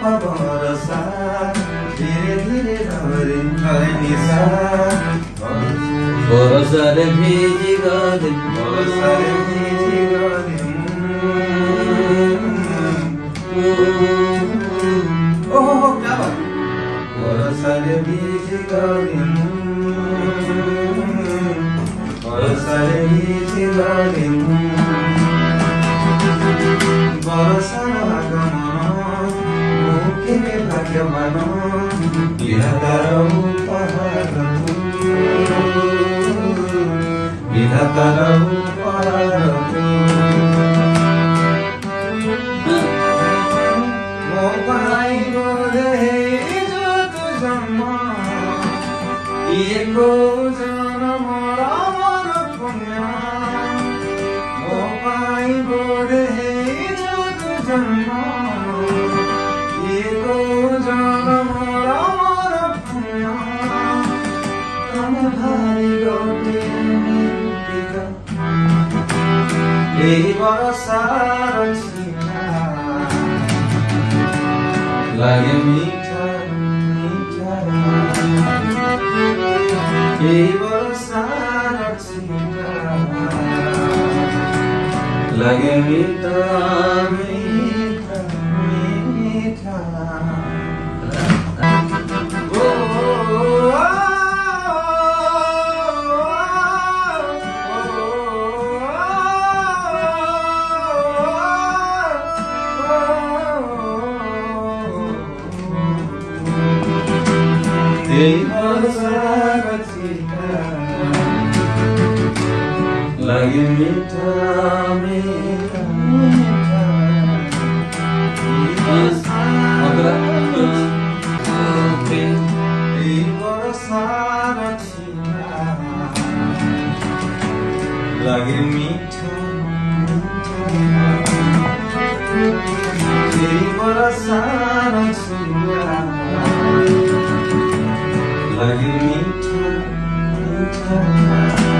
भरोसा धीरे धीरे निशा भरोसाले भिजी गए भरोसाले भिजी गए ओहो क्या बात भरोसाले भिजी गए भरोसाले भिजी गए भरोसा भाग्यमान विधातार उपहार विधातार उपहार म पाइगो जो तुझमा एको जन्म रामर पुण्य म पाइगो जो तुझमा लगे मीठा मीठा लगे मीठा मीठा मीठा लगे मीठा मीठा मीठा लगे मीठा लगे मीठा मीठा